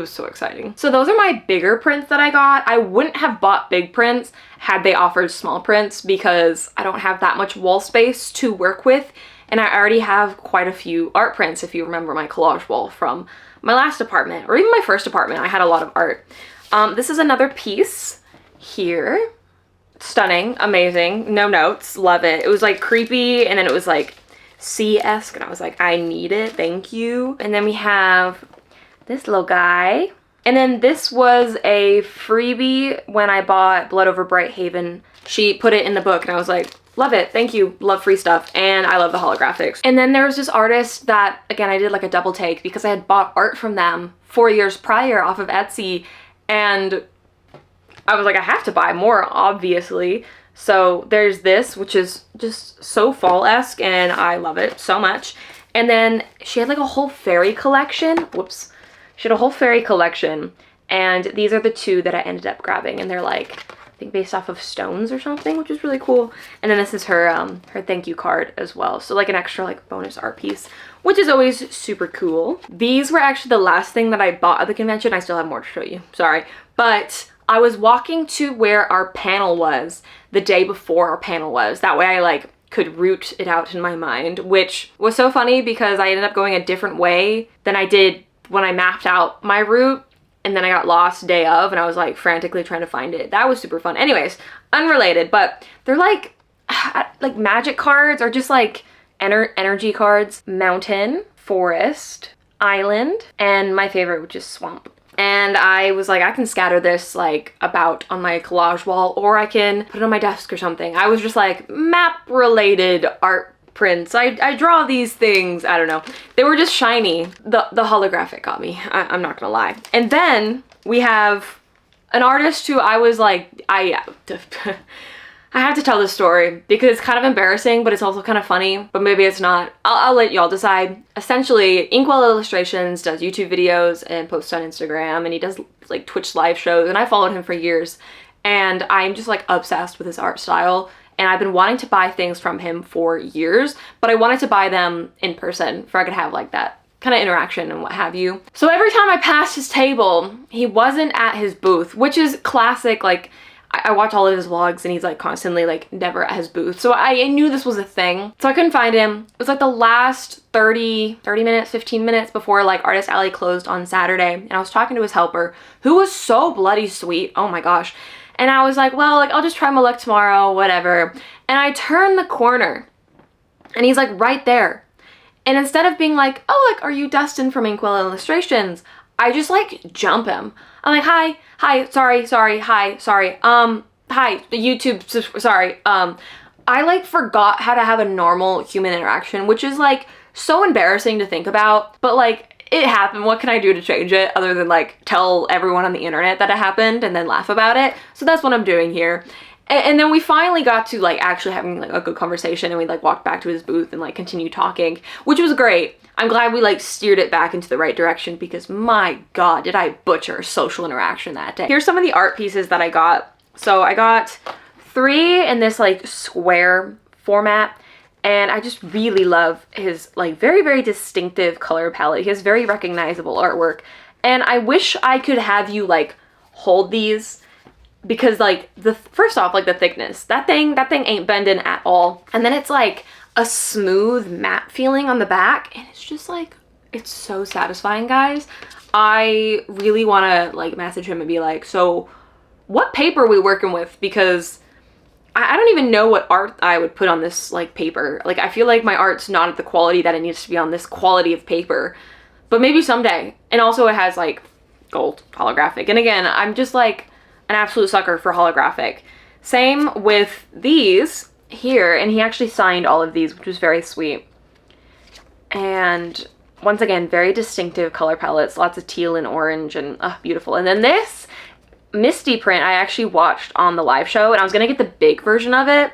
so exciting. So those are my bigger prints that I got. I wouldn't have bought big prints had they offered small prints because I don't have that much wall space to work with, and I already have quite a few art prints if you remember my collage wall from my last apartment, or even my first apartment. I had a lot of art. This is another piece here. Stunning, amazing, no notes, love it. It was like creepy, and then it was like sea-esque, and I was like, I need it, thank you. And then we have this little guy. And then this was a freebie when I bought Blood Over Bright Haven. She put it in the book, and I was like, love it, thank you, love free stuff, and I love the holographics. And then there was this artist that, again, I did like a double take because I had bought art from them 4 years prior off of Etsy, and I was like, I have to buy more, obviously. So there's this, which is just so fall-esque, and I love it so much. And then she had like a whole fairy collection. Whoops. She had a whole fairy collection, and these are the two that I ended up grabbing, and they're like, I think based off of stones or something, which is really cool. And then this is her her thank you card as well, so like an extra like bonus art piece, which is always super cool. These were actually the last thing that I bought at the convention. I still have more to show you, sorry, but I was walking to where our panel was the day before our panel was. That way I like could route it out in my mind, which was so funny because I ended up going a different way than I did when I mapped out my route. And then I got lost day of, and I was like frantically trying to find it. That was super fun. Anyways, unrelated, but they're like magic cards, or just like energy cards. Mountain, forest, island, and my favorite, which is swamp. And I was like, I can scatter this like about on my collage wall, or I can put it on my desk or something. I was just like, map related art prints. I draw these things. I don't know. They were just shiny. The holographic got me. I'm not gonna lie. And then we have an artist who I was like, I have to tell this story because it's kind of embarrassing, but it's also kind of funny, but maybe it's not. I'll let y'all decide. Essentially, Inkwell Illustrations does YouTube videos and posts on Instagram, and he does like Twitch live shows, and I followed him for years, and I'm just like obsessed with his art style. And I've been wanting to buy things from him for years, but I wanted to buy them in person for I could have like that kind of interaction and what have you. So every time I passed his table, he wasn't at his booth, which is classic. Like I watch all of his vlogs, and he's like constantly like never at his booth. So I knew this was a thing. So I couldn't find him. It was like the last 30 minutes, 15 minutes before like Artist Alley closed on Saturday. And I was talking to his helper, who was so bloody sweet. Oh my gosh. And I was like, well, like, I'll just try my luck tomorrow, whatever. And I turned the corner, and he's like right there. And instead of being like, oh, like, are you Dustin from Inkwell Illustrations? I just like jump him. I'm like, hi, sorry, hi, YouTube, sorry. I like forgot how to have a normal human interaction, which is like so embarrassing to think about, but like, it happened. What can I do to change it other than like tell everyone on the internet that it happened and then laugh about it? So that's what I'm doing here. And then we finally got to like actually having like a good conversation, and we like walked back to his booth and like continued talking, which was great. I'm glad we like steered it back into the right direction because my God, did I butcher social interaction that day. Here's some of the art pieces that I got. So I got 3 in this like square format. And I just really love his like very, very distinctive color palette. He has very recognizable artwork. And I wish I could have you like hold these, because like first off, like the thickness, that thing ain't bending at all. And then it's like a smooth matte feeling on the back, and it's just like, it's so satisfying, guys. I really want to like message him and be like, so what paper are we working with? Because I don't even know what art I would put on this like paper. Like I feel like my art's not at the quality that it needs to be on this quality of paper, but maybe someday. And also it has like gold holographic. And again, I'm just like an absolute sucker for holographic. Same with these here, and he actually signed all of these, which was very sweet. And Once again, very distinctive color palettes, lots of teal and orange, and beautiful. And then this Misty print I actually watched on the live show, and I was gonna get the big version of it,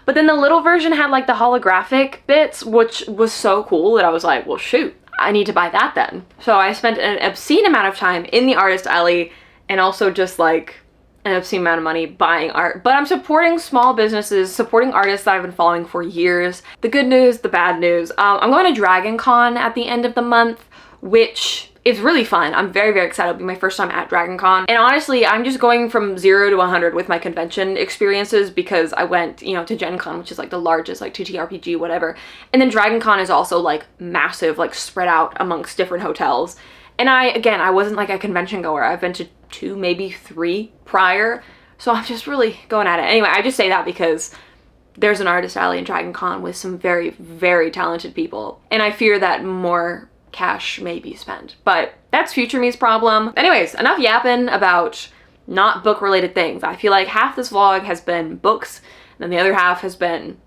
but then the little version had like the holographic bits, which was so cool that I was like, well shoot, I need to buy that then. So I spent an obscene amount of time in the artist alley, and also just like an obscene amount of money buying art. But I'm supporting small businesses, supporting artists that I've been following for years. The good news, the bad news. I'm going to Dragon Con at the end of the month, which is really fun. I'm very, very excited. It'll be my first time at Dragon Con. And honestly, I'm just going from 0 to 100 with my convention experiences, because I went, you know, to Gen Con, which is like the largest, like TTRPG, whatever. And then Dragon Con is also like massive, like spread out amongst different hotels. And I wasn't like a convention goer. I've been to 2, maybe 3 prior. So I'm just really going at it. Anyway, I just say that because there's an artist alley in Dragon Con with some very, very talented people. And I fear that more cash may be spent. But that's future me's problem. Anyways, enough yapping about not book related things. I feel like half this vlog has been books, and then the other half has been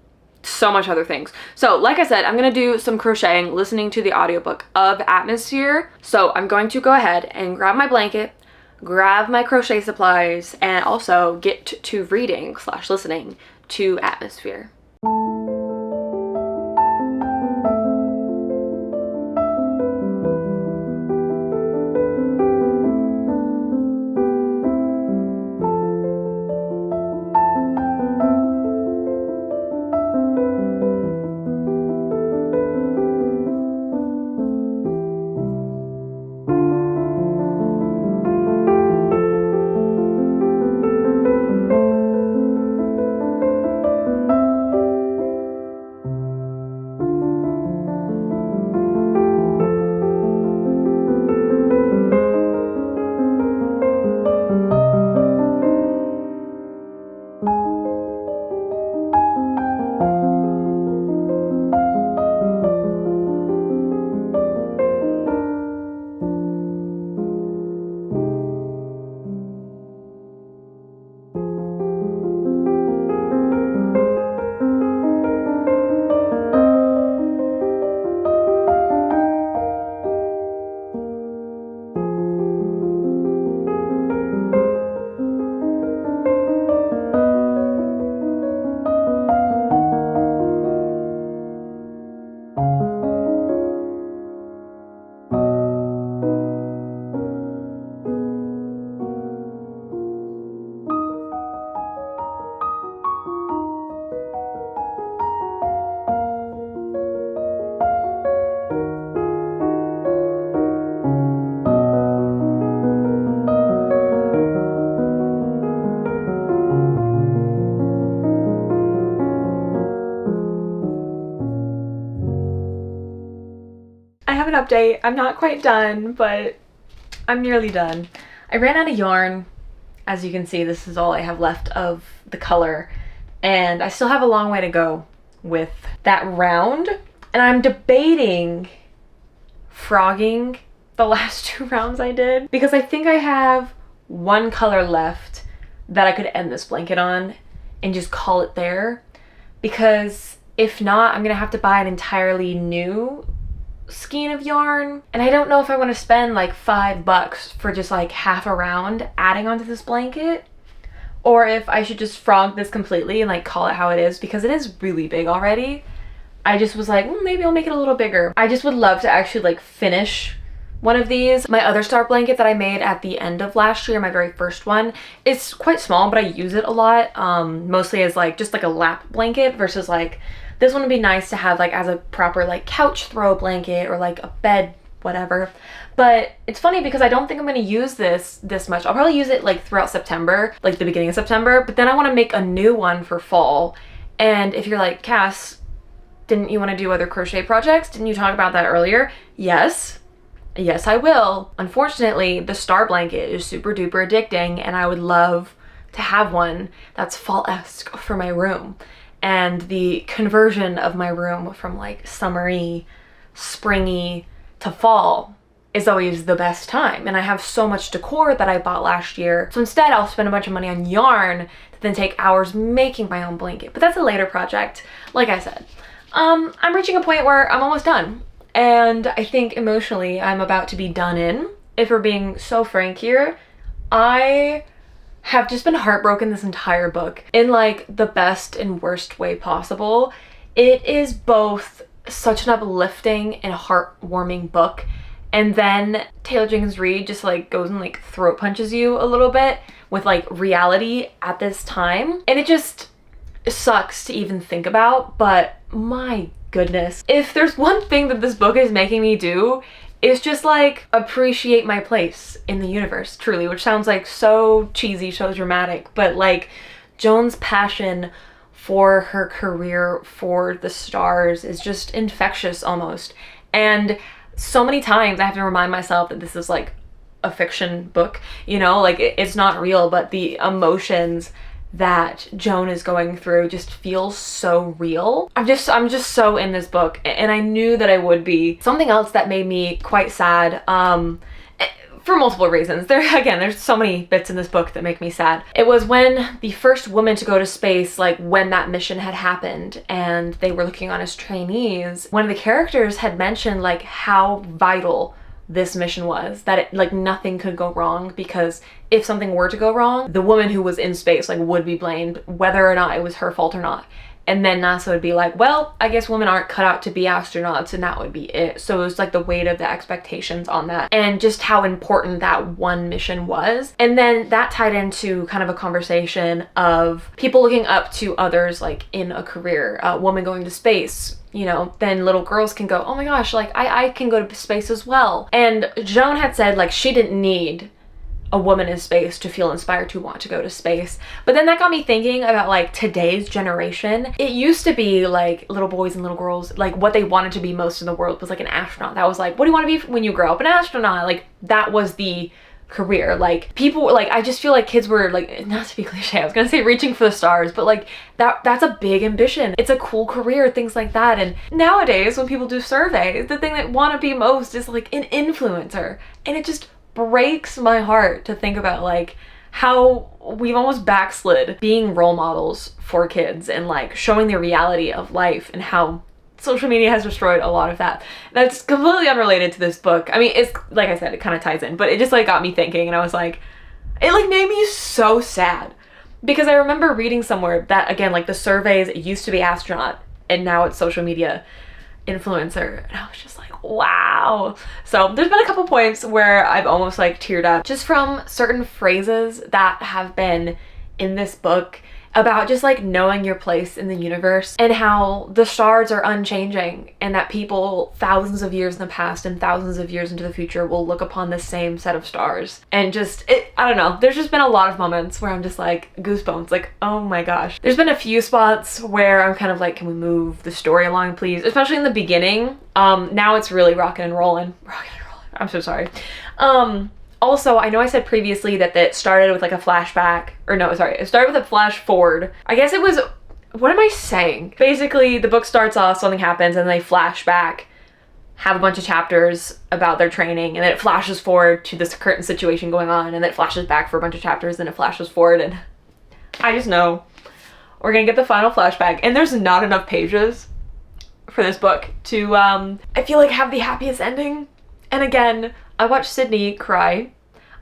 so much other things. So like I said, I'm gonna do some crocheting, listening to the audiobook of Atmosphere. So I'm going to go ahead and grab my blanket, grab my crochet supplies, and also get to reading / listening to Atmosphere. An update. I'm not quite done, but I'm nearly done. I ran out of yarn. As you can see, this is all I have left of the color, and I still have a long way to go with that round, and I'm debating frogging the last 2 rounds I did, because I think I have 1 color left that I could end this blanket on and just call it there, because if not, I'm gonna have to buy an entirely new skein of yarn, and I don't know if I want to spend like $5 for just like half a round adding onto this blanket, or if I should just frog this completely and like call it how it is, because it is really big already. I just was like, maybe I'll make it a little bigger. I just would love to actually like finish one of these. My other star blanket that I made at the end of last year, my very first one, it's quite small, but I use it a lot, mostly as like just like a lap blanket, versus like this one would be nice to have like as a proper like couch throw blanket or like a bed, whatever. But it's funny because I don't think I'm gonna use this much. I'll probably use it like throughout September, like the beginning of September, but then I wanna make a new one for fall. And if you're like, Cass, didn't you wanna do other crochet projects? Didn't you talk about that earlier? Yes, I will. Unfortunately, the star blanket is super duper addicting, and I would love to have one that's fall-esque for my room. And the conversion of my room from like summery, springy to fall is always the best time. And I have so much decor that I bought last year. So instead I'll spend a bunch of money on yarn to then take hours making my own blanket. But that's a later project. Like I said, I'm reaching a point where I'm almost done. And I think emotionally I'm about to be done in. If we're being so frank here, I have just been heartbroken this entire book in like the best and worst way possible. It is both such an uplifting and heartwarming book, and then Taylor Jenkins Reid just like goes and like throat punches you a little bit with like reality at this time, and it just sucks to even think about. But my goodness, if there's one thing that this book is making me do, it's just like appreciate my place in the universe, truly, which sounds like so cheesy, so dramatic, but like Joan's passion for her career, for the stars, is just infectious almost. And so many times I have to remind myself that this is like a fiction book, you know, like it's not real, but the emotions that Joan is going through just feels so real. I'm just so in this book, and I knew that I would be. Something else that made me quite sad, for multiple reasons. There's so many bits in this book that make me sad. It was when the first woman to go to space, like when that mission had happened and they were looking on as trainees, one of the characters had mentioned like how vital this mission was, that it, like nothing could go wrong, because if something were to go wrong, the woman who was in space like would be blamed, whether or not it was her fault or not. And then NASA would be like, well, I guess women aren't cut out to be astronauts, and that would be it. So it was like the weight of the expectations on that, and just how important that one mission was. And then that tied into kind of a conversation of people looking up to others like in a career, a woman going to space, you know, then little girls can go, oh my gosh, like I can go to space as well. And Joan had said like she didn't need a woman in space to feel inspired to want to go to space. But then that got me thinking about like today's generation. It used to be like little boys and little girls, like what they wanted to be most in the world was like an astronaut. That was like, what do you want to be when you grow up? An astronaut. Like that was the career. Like people, like I just feel like kids were like, not to be cliche, I was gonna say reaching for the stars, but like that's a big ambition. It's a cool career, things like that. And nowadays when people do surveys, the thing they want to be most is like an influencer. And it just breaks my heart to think about like how we've almost backslid being role models for kids and like showing the reality of life, and how social media has destroyed a lot of that. That's completely unrelated to this book. I mean, it's like I said, it kind of ties in, but it just like got me thinking, and I was like, it like made me so sad, because I remember reading somewhere that again, like the surveys, it used to be astronaut and now it's social media influencer, and I was just like, wow. So there's been a couple points where I've almost like teared up just from certain phrases that have been in this book about just like knowing your place in the universe, and how the stars are unchanging, and that people thousands of years in the past and thousands of years into the future will look upon the same set of stars. And just I don't know, there's just been a lot of moments where I'm just like goosebumps, like oh my gosh. There's been a few spots where I'm kind of like, can we move the story along please, especially in the beginning. Now it's really rocking and rolling. I'm so sorry. Also, I know I said previously that it started with like a flashback, or no, sorry, it started with a flash forward. I guess it was, what am I saying? Basically, the book starts off, something happens, and they flash back, have a bunch of chapters about their training, and then it flashes forward to this current situation going on, and then it flashes back for a bunch of chapters, and it flashes forward, and I just know we're gonna get the final flashback, and there's not enough pages for this book to, I feel like, have the happiest ending. And again, I watched Sydney cry.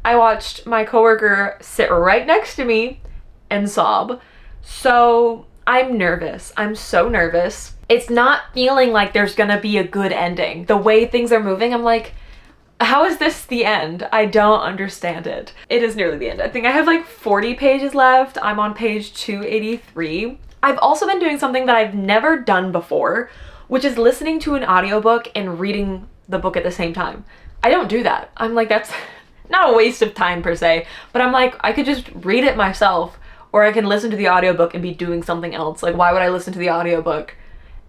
I watched my coworker sit right next to me and sob. So I'm nervous. I'm so nervous. It's not feeling like there's gonna be a good ending. The way things are moving, I'm like, how is this the end? I don't understand it. It is nearly the end. I think I have like 40 pages left. I'm on page 283. I've also been doing something that I've never done before, which is listening to an audiobook and reading the book at the same time. I don't do that. I'm like, that's not a waste of time per se, but I'm like, I could just read it myself, or I can listen to the audiobook and be doing something else. Like, why would I listen to the audiobook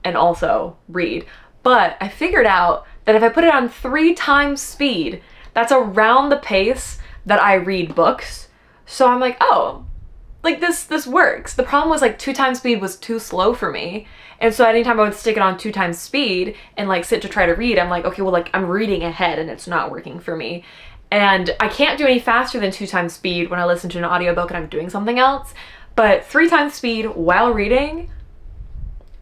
and also read? But I figured out that if I put it on 3 times speed, that's around the pace that I read books. So I'm like, oh, like this works. The problem was like 2 times speed was too slow for me. And so anytime I would stick it on 2 times speed and like sit to try to read, I'm like, okay, well, like I'm reading ahead and it's not working for me. And I can't do any faster than 2 times speed when I listen to an audiobook and I'm doing something else. But 3 times speed while reading,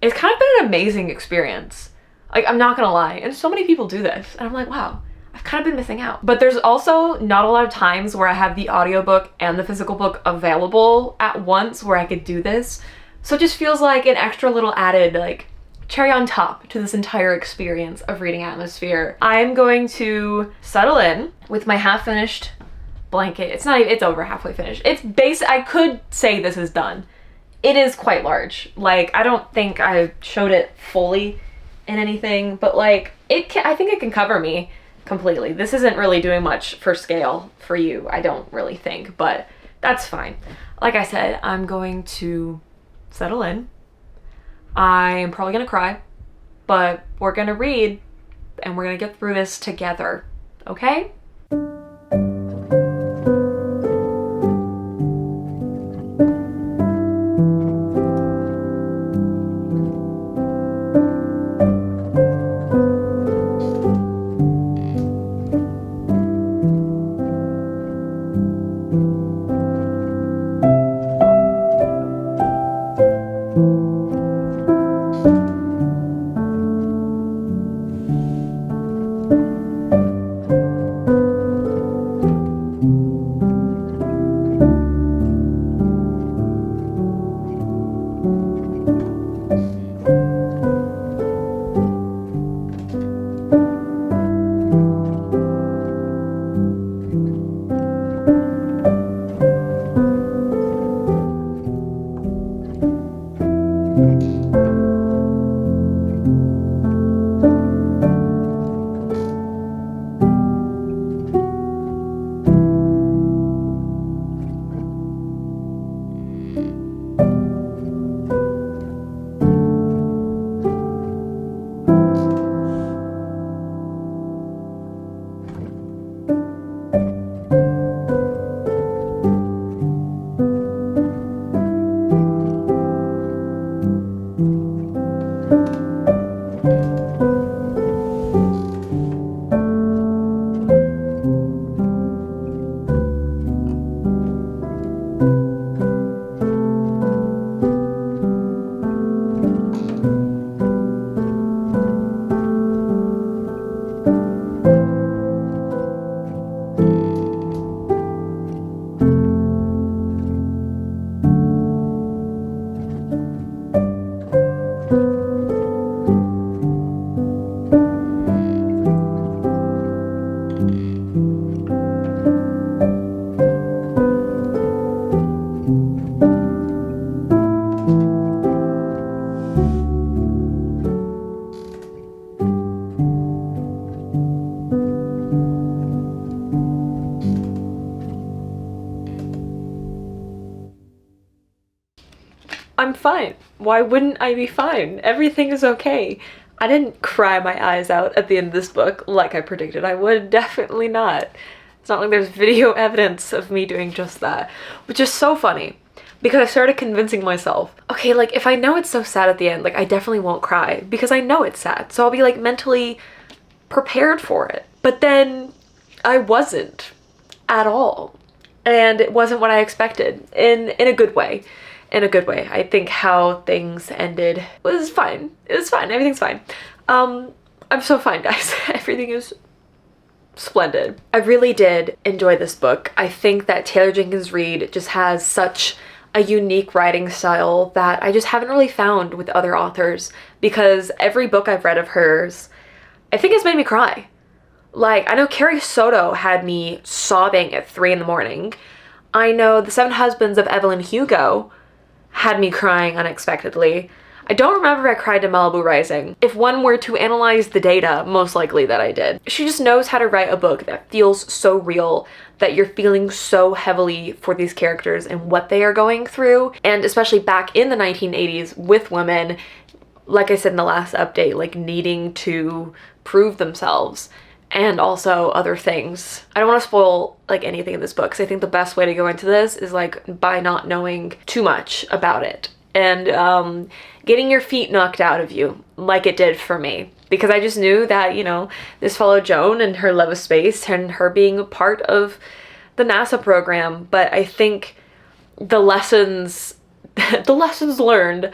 it's kind of been an amazing experience. Like, I'm not gonna lie. And so many people do this. And I'm like, wow, I've kind of been missing out. But there's also not a lot of times where I have the audiobook and the physical book available at once where I could do this. So it just feels like an extra little added, like, cherry on top to this entire experience of reading Atmosphere. I'm going to settle in with my half-finished blanket. It's not even, it's over halfway finished. It's I could say this is done. It is quite large. Like, I don't think I showed it fully in anything, but like, I think it can cover me completely. This isn't really doing much for scale for you, I don't really think, but that's fine. Like I said, I'm going to settle in. I am probably gonna cry, but we're gonna read and we're gonna get through this together, okay? I'm fine. Why wouldn't I be fine? Everything is okay. I didn't cry my eyes out at the end of this book like I predicted I would. Definitely not. It's not like there's video evidence of me doing just that, which is so funny because I started convincing myself, okay, like if I know it's so sad at the end, like I definitely won't cry because I know it's sad. So I'll be like mentally prepared for it. But then I wasn't at all. And it wasn't what I expected in a good way. In a good way. I think how things ended was fine. It was fine. Everything's fine. I'm so fine, guys. Everything is splendid. I really did enjoy this book. I think that Taylor Jenkins Reid just has such a unique writing style that I just haven't really found with other authors, because every book I've read of hers, I think has made me cry. Like, I know Carrie Soto had me sobbing at 3 in the morning. I know The Seven Husbands of Evelyn Hugo had me crying unexpectedly. I don't remember if I cried to Malibu Rising. If one were to analyze the data, most likely that I did. She just knows how to write a book that feels so real, that you're feeling so heavily for these characters and what they are going through. And especially back in the 1980s with women, like I said in the last update, like needing to prove themselves. And also other things. I don't want to spoil like anything in this book, because I think the best way to go into this is like by not knowing too much about it and getting your feet knocked out of you like it did for me, because I just knew that, you know, this followed Joan and her love of space and her being a part of the NASA program. But I think the lessons learned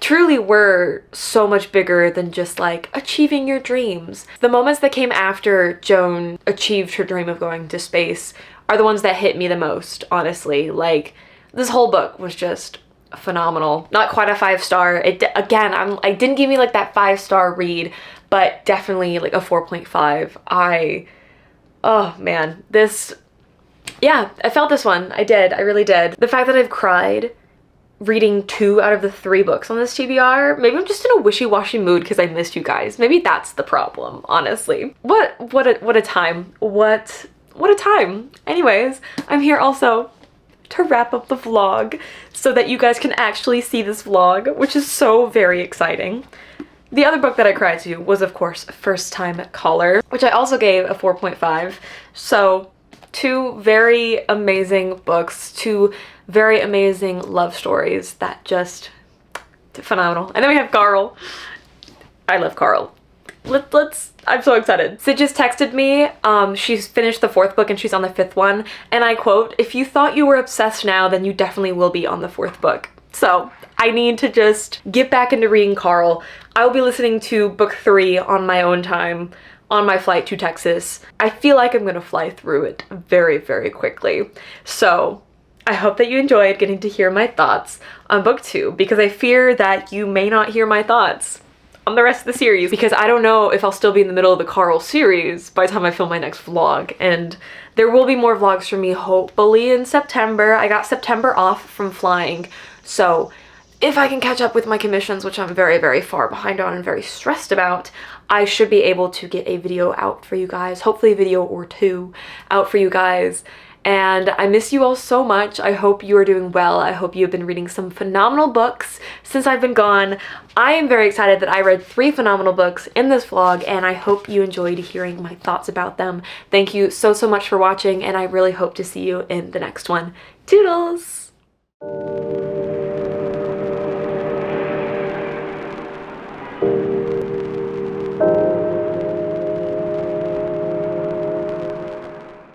truly were so much bigger than just like achieving your dreams. The moments that came after Joan achieved her dream of going to space are the ones that hit me the most, honestly. Like, this whole book was just phenomenal. Not quite a 5-star. I didn't give me like that 5-star read, but definitely like a 4.5. Oh man, yeah, I felt this one. I did. I really did. The fact that I've cried reading 2 out of the 3 books on this TBR, maybe I'm just in a wishy-washy mood because I missed you guys. Maybe that's the problem, honestly. What a time. What a time. Anyways, I'm here also to wrap up the vlog so that you guys can actually see this vlog, which is so very exciting. The other book that I cried to was, of course, First Time Caller, which I also gave a 4.5. So 2 very amazing books, 2 very amazing love stories that just phenomenal. And then we have Carl. I love Carl. I'm so excited. Sid just texted me. She's finished the 4th book and she's on the 5th one. And I quote, "If you thought you were obsessed now, then you definitely will be on the 4th book." So I need to just get back into reading Carl. I will be listening to book 3 on my own time on my flight to Texas. I feel like I'm gonna fly through it very, very quickly. So I hope that you enjoyed getting to hear my thoughts on book 2, because I fear that you may not hear my thoughts on the rest of the series, because I don't know if I'll still be in the middle of the Carl series by the time I film my next vlog. And there will be more vlogs from me hopefully in September. I got September off from flying, so if I can catch up with my commissions, which I'm very, very far behind on and very stressed about, I should be able to get a video out for you guys, hopefully a video or 2 out for you guys. And I miss you all so much. I hope you are doing well. I hope you've been reading some phenomenal books since I've been gone. I am very excited that I read 3 phenomenal books in this vlog, and I hope you enjoyed hearing my thoughts about them. Thank you so, so much for watching, and I really hope to see you in the next one. Toodles!